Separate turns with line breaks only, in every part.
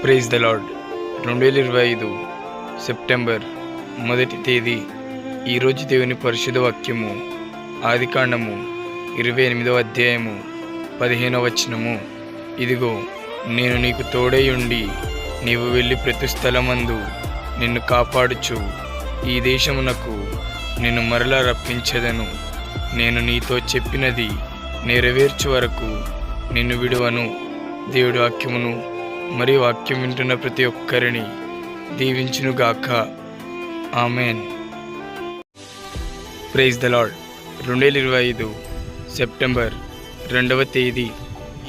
Praise the lord. 2025 September 1 తేదీ. ఈరోజు దేవుని పరిశుద్ధ వాక్యము ఆదికాండము 28వ అధ్యాయము 15వ వచనము. ఇదిగో, నేను నీకు తోడై ఉండి నీవు వెళ్ళి ప్రతి స్థలమందు నిన్ను కాపాడుచు ఈ దేశమునకు నిన్ను మరలా రప్పించదను. నేను నీతో చెప్పినది నెరవేర్చు వరకు నిన్ను విడువను. దేవుడి వాక్యమును మరియు వాక్యం వింటున్న ప్రతి ఒక్కరిని దీవించునుగాక. Amen. Praise the lord. 2025 September 2వ తేదీ.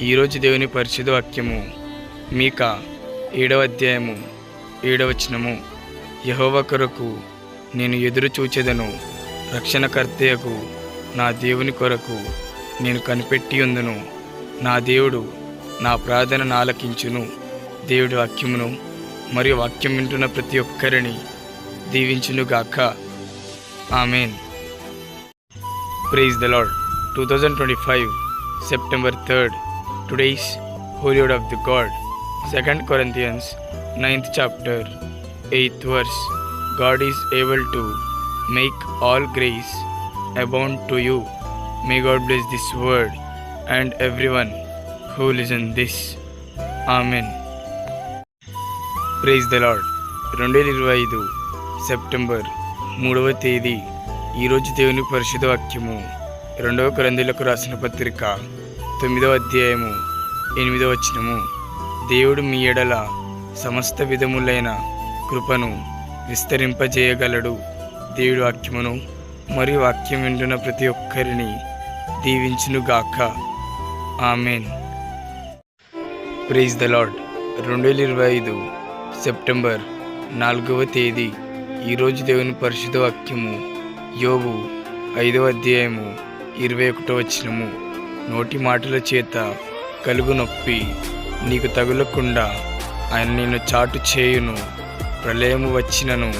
ఈరోజు దేవుని పరిశుద్ధ వాక్యము మీకా 7వ అధ్యాయము 7వ వచనము. యెహోవా కొరకు నేను ఎదురు చూచెదను, రక్షణకర్తయకు నా దేవుని కొరకు నేను కనిపెట్టి ఉందును. నా దేవుడు నా ప్రార్థనను ఆలకించును. దేవుడి వాక్యమును మరియు వాక్యం వింటున్న ప్రతి ఒక్కరిని దీవించునుగాక. Amen. Praise the lord. 2025 September 3rd. Today's holy word of the god. 2 Corinthians 9th chapter 8th verse. God is able to make all grace abound to you. May God bless this word and everyone who listen this. Amen. Praise the lord. 2025 September 3వ తేదీ. ఈరోజు దేవుని పరిశుద్ధ వాక్యము 2 కొరింథీయులకు రాసిన పత్రిక 9వ అధ్యాయము 8వ వచనము. దేవుడు మీ ఎడల సమస్త విధములైన కృపను విస్తరింపజేయగలడు. దేవుడి వాక్యమును మరియు వాక్యం వింటున్న ప్రతి ఒక్కరిని దీవించునుగాక. Amen. Praise the lord. 2025 September 4వ తేదీ. ఈరోజు దేవుని పరిశుద్ధ వాక్యము యోబు 5వ అధ్యాయము 21వ వచనము. నోటి మాటల చేత కలుగు నొప్పి నీకు తగులకుండా ఆయన నిన్ను చాటు చేయును. ప్రళయము వచ్చినను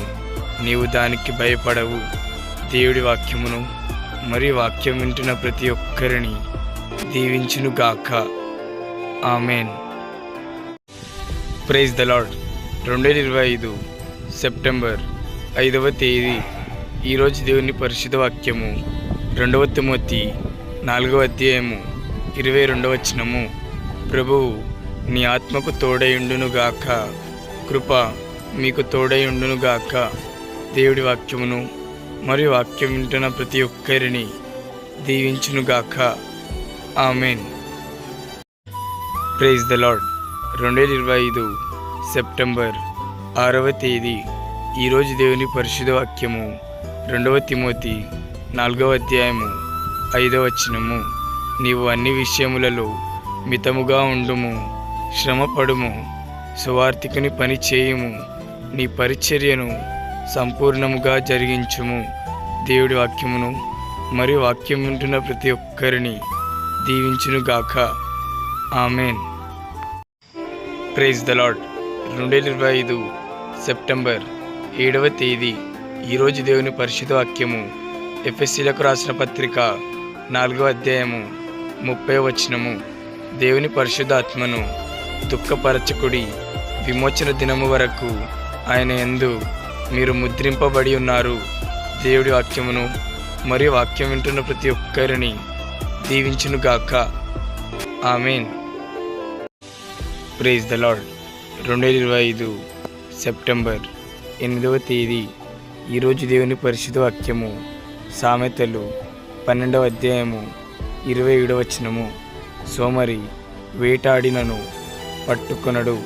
నీవు దానికి భయపడవు. దేవుడి వాక్యమును మరియు వాక్యం వింటున్న ప్రతి ఒక్కరిని దీవించునుగాక. Amen. Praise the lord. 2025 September 5వ తేదీ. ఈరోజు దేవుని పరిశుద్ధ వాక్యము 2వ తిమోతి 4వ అధ్యాయము 22వ వచనము. ప్రభువు నీ ఆత్మకు తోడైయుండునుగాక. కృప మీకు తోడైయుండునుగాక. దేవుడి వాక్యమును మరియు వాక్యం వింటున్న ప్రతి ఒక్కరిని దీవించునుగాక. Amen. Praise the lord. 2025 September 6వ తేదీ. ఈరోజు దేవుని పరిశుద్ధ వాక్యము 2వ తిమోతి 4వ అధ్యాయము 5వ వచనము. నీవు అన్ని విషయములలో మితముగా ఉండుము, శ్రమపడుము, సువార్తికుని పని చేయుము, నీ పరిచర్యను సంపూర్ణముగా జరిగించుము. దేవుడి వాక్యమును మరియు వాక్యం వింటున్న ప్రతి ఒక్కరిని దీవించునుగాక. Amen. Praise the lord. 2025 September 7వ తేదీ. ఈరోజు దేవుని పరిశుద్ధ వాక్యము ఎఫెసీయులకు రాసిన పత్రిక 4వ అధ్యాయము 30వ వచనము. దేవుని పరిశుద్ధాత్మను దుఃఖపరచకుడి, విమోచన దినము వరకు ఆయన యందు మీరు ముద్రింపబడి ఉన్నారు. దేవుడి వాక్యమును మరియు వాక్యం వింటున్న ప్రతి ఒక్కరిని దీవించునుగాక. Amen. Praise the lord. 2025 September 8వ తేదీ. ఈరోజు దేవుని పరిశుద్ధ వాక్యము సామెతలు 12వ అధ్యాయము 27వ వచనము. సోమరి వేటాడినను పట్టుకొనడు,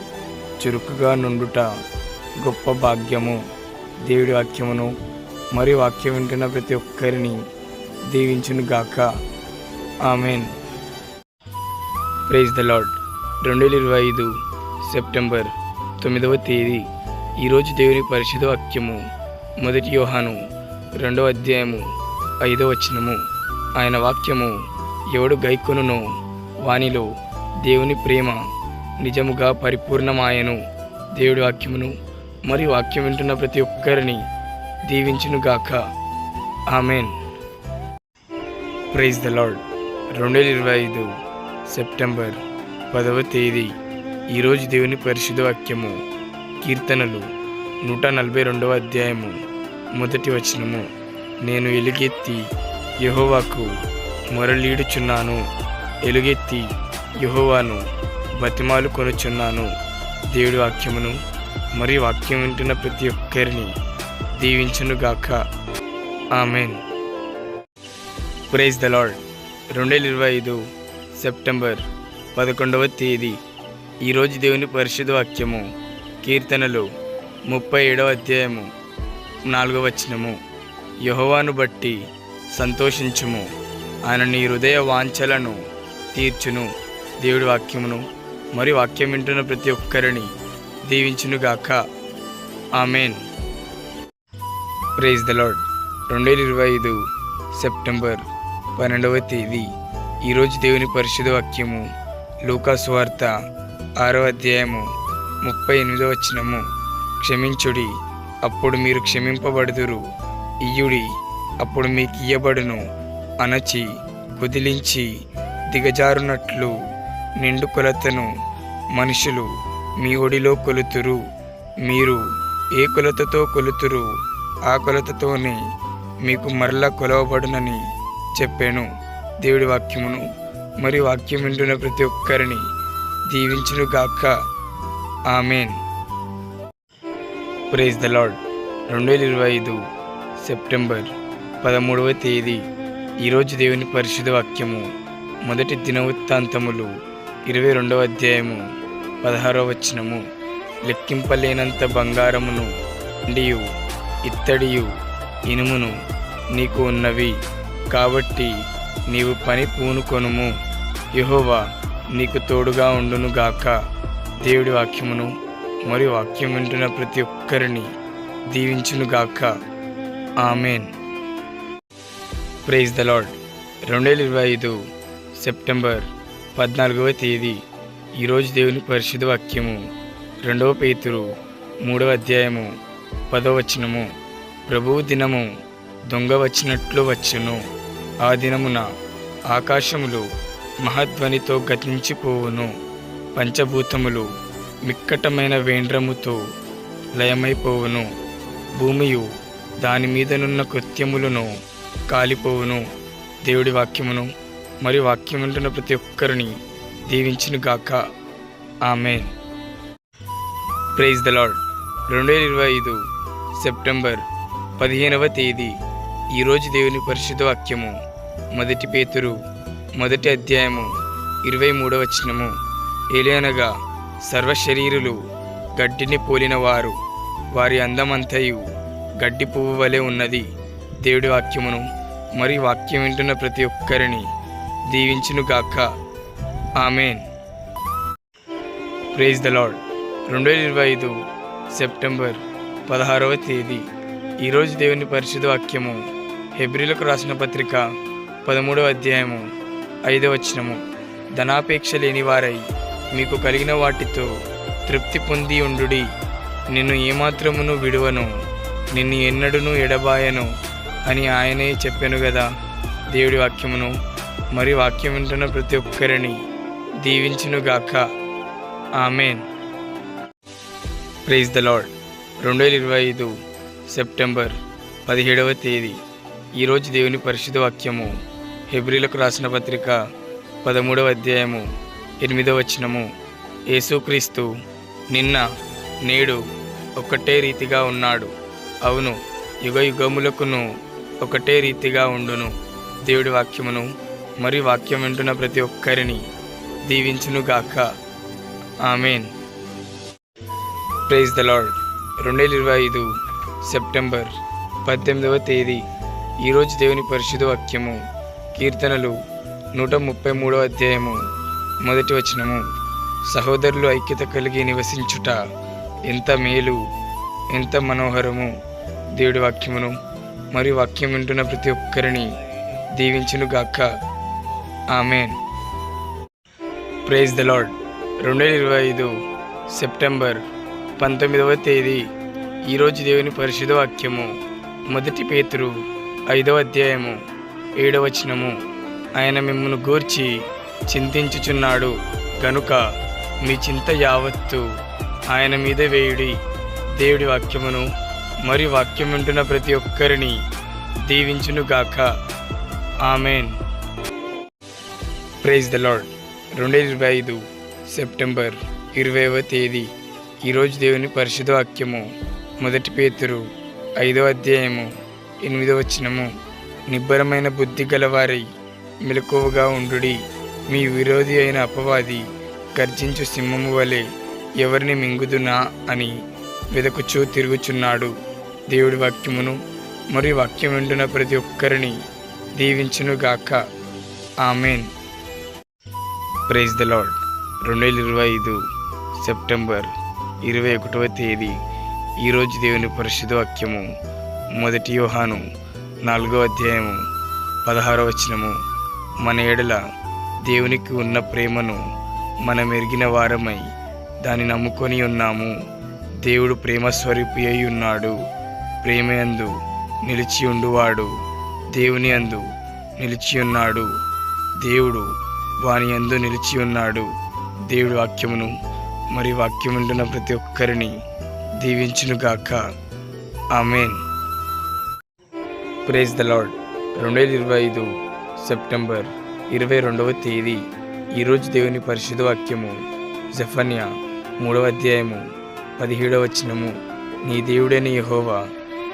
చురుకుగా నుండుట గొప్ప భాగ్యము. దేవుడి వాక్యమును మరియు వాక్యం వింటున్న ప్రతి ఒక్కరిని దీవించునుగాక. Amen. Praise the lord. 2025 September 9వ తేదీ. ఈరోజు దేవుని పరిశుద్ధ వాక్యము 1 యోహాను 2వ అధ్యాయము 5వ వచనము. ఆయన వాక్యము ఎవడు గైకొనునో వానిలో దేవుని ప్రేమ నిజముగా పరిపూర్ణమాయను. దేవుడి వాక్యమును మరియు వాక్యం వింటున్న ప్రతి ఒక్కరిని దీవించునుగాక. Amen. Praise the lord. 2025 September 10వ తేదీ. ఈరోజు దేవుని పరిశుద్ధ వాక్యము కీర్తనలు 142వ అధ్యాయము 1 వచనము. నేను ఎలుగెత్తి యెహోవాకు మొరలీడుచున్నాను, ఎలుగెత్తి యెహోవాను బతిమాలు కొనుచున్నాను. దేవుడి వాక్యమును మరియు వాక్యం వింటున్న ప్రతి ఒక్కరిని దీవించునుగాక. Amen. Praise the lord. 2025 September 11వ తేదీ. ఈరోజు దేవుని పరిశుద్ధ వాక్యము కీర్తనలు 37వ అధ్యాయము 4వ వచనము. యెహోవాను బట్టి సంతోషించుము, ఆయన నీ హృదయ వాంఛలను తీర్చును. దేవుడి వాక్యమును మరియు వాక్యం వింటున్న ప్రతి ఒక్కరిని దీవించునుగాక. Amen. Praise the lord. 2025 September 12వ తేదీ. ఈరోజు దేవుని పరిశుద్ధ వాక్యము లూకా సువార్త 6వ అధ్యాయము 38వ వచనము. క్షమించుడి, అప్పుడు మీరు క్షమింపబడుదురు, ఇయ్యుడి, అప్పుడు మీకు ఇయ్యబడును, అణచి కుదిలించి దిగజారునట్లు నిండు కొలతను మనుషులు మీ ఒడిలో కొలుతురు. మీరు ఏ కొలతతో కొలుతురు, ఆ కొలతతోనే మీకు మరలా కొలవబడునని చెప్పాను. దేవుడి వాక్యమును మరియు వాక్యం వింటున్న ప్రతి ఒక్కరిని దీవించునుగాక. Amen. Praise the lord. 2025 September 13వ తేదీ. ఈరోజు దేవుని పరిశుద్ధ వాక్యము మొదటి దినవృత్తాంతములు 22వ అధ్యాయము 16వ వచనము. లెక్కింపలేనంత బంగారమును, వెండియు, ఇత్తడియు, ఇనుమును నీకు ఉన్నవి, కాబట్టి నీవు పని పూనుకొనుము, యెహోవా నీకు తోడుగా ఉండునుగాక. దేవుడి వాక్యమును మరియు వాక్యం వింటున్న ప్రతి ఒక్కరిని దీవించునుగాక. Amen. Praise the lord. 2025 September 14వ తేదీ. ఈరోజు దేవుని పరిశుద్ధ వాక్యము 2 పేతురు 3వ అధ్యాయము 10వ వచనము. ప్రభువు దినము దొంగ వచ్చినట్లు వచ్చును, ఆ దినమున ఆకాశములు మహధ్వనితో గతించిపోవును, పంచభూతములు మిక్కటమైన వేండ్రముతో లయమైపోవును, భూమియు దాని మీదనున్న కృత్యములను కాలిపోవును. దేవుడి వాక్యమును మరియు వాక్యం వింటున్న ప్రతి ఒక్కరిని దీవించునుగాక. Amen. Praise the lord. 2025 September 15వ తేదీ. ఈరోజు దేవుని పరిశుద్ధ వాక్యము 1 పేతురు 1వ అధ్యాయము 23వ వచనము. ఏలయనగా సర్వశరీరులు గడ్డిని పోలిన వారు, వారి అందమంతయు గడ్డి పువ్వు వలె ఉన్నది. దేవుడి వాక్యమును మరియు వాక్యం వింటున్న ప్రతి ఒక్కరిని దీవించునుగాక. Amen. Praise the lord. 2025 September 16వ తేదీ. ఈరోజు దేవుని పరిశుద్ధ వాక్యము హెబ్రీలకు రాసిన పత్రిక 13వ అధ్యాయము 5వ వచనము. ధనాపేక్ష లేని వారై మీకు కలిగిన వాటితో తృప్తి పొంది ఉండుడి, నిన్ను ఏమాత్రమును విడువను, నిన్ను ఎన్నడూను ఎడబాయను అని ఆయనే చెప్పాను కదా. దేవుడి వాక్యమును మరియు వాక్యం వింటున్న ప్రతి ఒక్కరిని దీవించునుగాక. Amen. Praise the lord. 2025 September 17వ తేదీ. ఈరోజు దేవుని పరిశుద్ధ వాక్యము హెబ్రీలకు రాసిన పత్రిక 13వ అధ్యాయము 8వ వచనము. యేసుక్రీస్తు నిన్న నేడు ఒకటే రీతిగా ఉన్నాడు, అవును యుగ యుగములకును ఒకటే రీతిగా ఉండును. దేవుడి వాక్యమును మరియు వాక్యం వింటున్న ప్రతి ఒక్కరిని దీవించునుగాక. Amen. Praise the lord. 2025 September 18వ తేదీ. ఈరోజు దేవుని పరిశుద్ధ వాక్యము కీర్తనలు 133వ అధ్యాయము 1వ వచనము. సహోదరులు ఐక్యత కలిగి నివసించుట ఎంత మేలు, ఎంత మనోహరము. దేవుడి వాక్యమును మరియు వాక్యం వింటున్న ప్రతి ఒక్కరిని దీవించునుగాక. Amen. Praise the lord. 2025 September 19వ తేదీ. ఈరోజు దేవుని పరిశుద్ధ వాక్యము 1 పేతురు 5వ అధ్యాయము 7వ వచనము. ఆయన మిమ్మును గూర్చి చింతించుచున్నాడు గనుక మీ చింత యావత్తు ఆయన మీద వేయుడి. దేవుడి వాక్యమును మరియు వాక్యం వింటున్న ప్రతి ఒక్కరిని దీవించునుగాక. Amen. Praise the lord. 2025 September 20వ తేదీ. ఈరోజు దేవుని పరిశుద్ధ వాక్యము 1 పేతురు 5వ అధ్యాయము 8వ వచనము. నిబ్బరమైన బుద్ధి గలవారై మెలకువగా ఉండుడి. మీ విరోధి అయిన అపవాది గర్జించు సింహము వలె ఎవరిని మింగుదునా అని వెదకుచూ తిరుగుచున్నాడు. దేవుడి వాక్యమును మరియు వాక్యం వింటున్న ప్రతి ఒక్కరిని దీవించునుగాక. Amen. Praise the lord. 2025 September 21వ తేదీ. ఈరోజు దేవుని పరిశుద్ధ వాక్యము 1 యోహాను 4వ అధ్యాయము 16వ వచనము. మన ఎడల దేవునికి ఉన్న ప్రేమను మనం ఎరిగిన వారమై దాన్ని నమ్ముకొని ఉన్నాము. దేవుడు ప్రేమ స్వరూపి అయి ఉన్నాడు. ప్రేమయందు నిలిచి ఉండువాడు దేవుని యందు నిలిచి ఉన్నాడు, దేవుడు వాని యందు నిలిచి ఉన్నాడు. దేవుడి వాక్యమును మరియు వాక్యం ఉంటున్న ప్రతి ఒక్కరిని దీవించునుగాక. Amen. Praise the lord. 2025 September 22వ తేదీ. ఈరోజు దేవుని పరిశుద్ధ వాక్యము జెఫన్యా 3వ అధ్యాయము 17వ వచనము. నీ దేవుడైన యెహోవా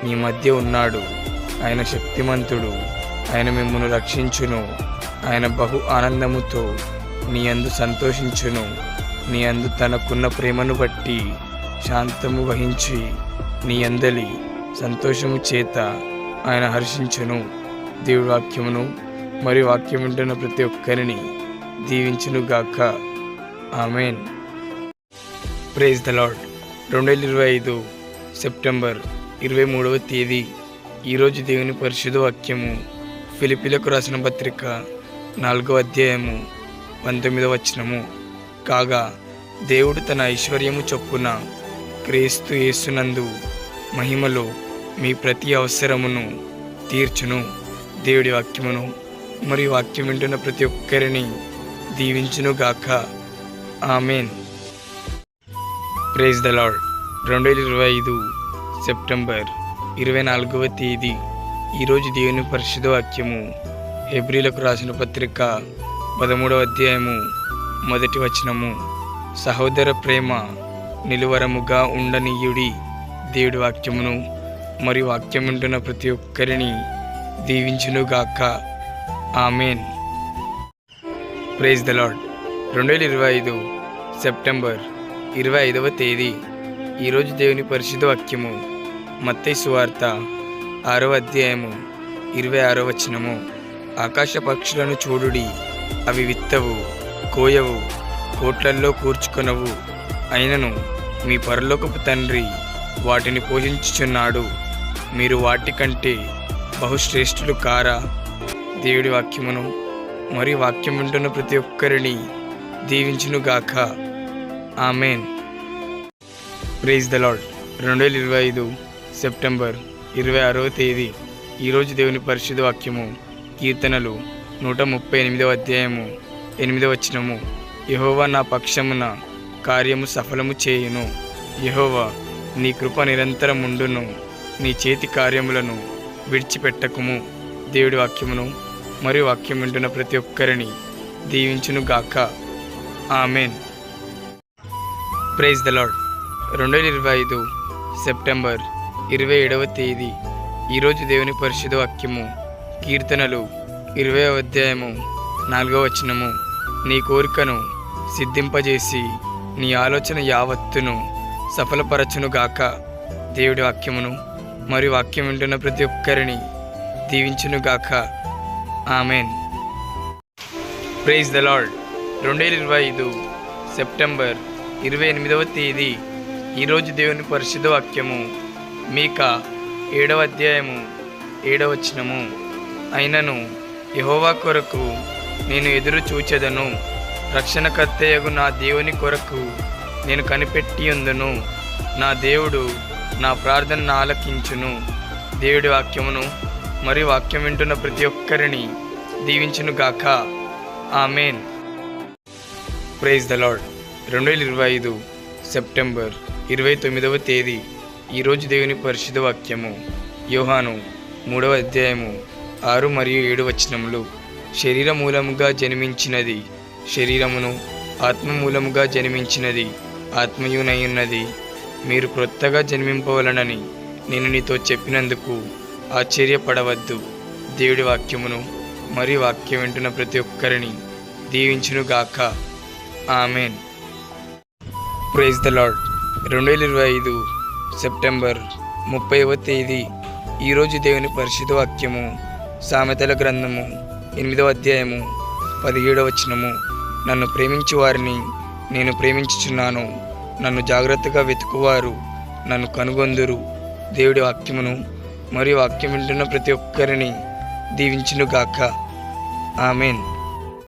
నీ మధ్య ఉన్నాడు. ఆయన శక్తిమంతుడు. ఆయన మిమ్మును రక్షించును. ఆయన బహు ఆనందముతో నీ యందు సంతోషించును. నీ యందు తనకున్న ప్రేమను బట్టి శాంతము వహించి నీ అందలి సంతోషము చేత ఆయన హర్షించును. దేవుడి వాక్యమును మరియు వాక్యం వింటున్న ప్రతి ఒక్కరిని దీవించునుగాక. Amen. Praise the lord. 2025 September 23వ తేదీ. ఈరోజు దేవుని పరిశుద్ధ వాక్యము ఫిలిప్పీలకు రాసిన పత్రిక 4వ అధ్యాయము 19వ వచనము. కాగా దేవుడు తన ఐశ్వర్యము చొప్పున క్రీస్తు యేసునందు మహిమలో మీ ప్రతి అవసరమును తీర్చును. దేవుడి వాక్యమును మరియు వాక్యం వింటున్న ప్రతి ఒక్కరిని దీవించునుగాక. Amen. Praise the lord. 2025 September 24వ తేదీ. ఈరోజు దేవుని పరిశుద్ధ వాక్యము హెబ్రీలకు రాసిన పత్రిక 13వ అధ్యాయము 1వ వచనము. సహోదర ప్రేమ నిలువరముగా ఉండనీయుడి. దేవుడి వాక్యమును మరియు వాక్యం వింటున్న ప్రతి ఒక్కరిని దీవించునుగాక. Amen. Praise the lord. 2025 September 25వ తేదీ. ఈరోజు దేవుని పరిశుద్ధ వాక్యము మత్తయి సువార్త 6వ అధ్యాయము 26వ వచనము. ఆకాశ పక్షులను చూడుడి, అవి విత్తవు, కోయవు, కోట్లల్లో కూర్చుకొనవు, అయినను మీ పరలోకపు తండ్రి వాటిని పోషించుచున్నాడు. మీరు వాటికంటే బహుశ్రేష్ఠులు కారా? దేవుడి వాక్యమును మరియు వాక్యం వింటున్న ప్రతి ఒక్కరిని దీవించునుగాక. Amen. Praise the lord. 2025 September 26వ తేదీ. ఈరోజు దేవుని పరిశుద్ధ వాక్యము కీర్తనలు 138వ అధ్యాయము 8వ వచనము. యెహోవా నా పక్షమున కార్యము సఫలము చేయును. యెహోవా నీ కృప నిరంతరముండును. నీ చేతి కార్యములను విడిచిపెట్టకుము. దేవుడి వాక్యమును మరియు వాక్యం వింటున్న ప్రతి ఒక్కరిని దీవించునుగాక. Amen. Praise the lord. 2025 September 27వ తేదీ. ఈరోజు దేవుని పరిశుద్ధ వాక్యము కీర్తనలు 20వ అధ్యాయము 4వ వచనము. నీ కోరికను సిద్ధింపజేసి నీ ఆలోచన యావత్తును సఫలపరచునుగాక. దేవుడి వాక్యమును మరియు వాక్యం వింటున్న ప్రతి ఒక్కరిని దీవించునుగాక. Amen. Praise the lord. 2025 September 28వ తేదీ. ఈరోజు దేవుని పరిశుద్ధ వాక్యము మీకా 7వ అధ్యాయము 7వ వచనము. అయినను యెహోవా కొరకు నేను ఎదురు చూచెదను, రక్షణకర్తయగు నా దేవుని కొరకు నేను కనిపెట్టి ఉందును. నా దేవుడు నా ప్రార్థనను ఆలకించును. దేవుడి వాక్యమును మరియు వాక్యం వింటున్న ప్రతి ఒక్కరిని దీవించునుగాక. Amen. Praise the lord. 2025 September 29వ తేదీ. ఈరోజు దేవుని పరిశుద్ధ వాక్యము యోహాను 3వ అధ్యాయము 6 మరియు 7 వచనములు. శరీర మూలముగా జన్మించినది శరీరమును, ఆత్మ మూలముగా జన్మించినది ఆత్మయునయున్నది. మీరు క్రొత్తగా జన్మింపవలనని నేను నీతో చెప్పినందుకు ఆశ్చర్యపడవద్దు. దేవుడి వాక్యమును మరియు వాక్యం వింటున్న ప్రతి ఒక్కరిని దీవించునుగాక. Amen. Praise the lord. 2025 September 30వ తేదీ. ఈరోజు దేవుని పరిశుద్ధ వాక్యము సామెతల గ్రంథము 8వ అధ్యాయము 17వ వచనము. నన్ను ప్రేమించు వారిని నేను ప్రేమించుచున్నాను, నన్ను జాగ్రత్తగా వెతుకువారు నన్ను కనుగొందురు. దేవుడి వాక్యమును మరియు వాక్యం వింటున్న ప్రతి ఒక్కరిని దీవించునుగాక. ఆమెన్.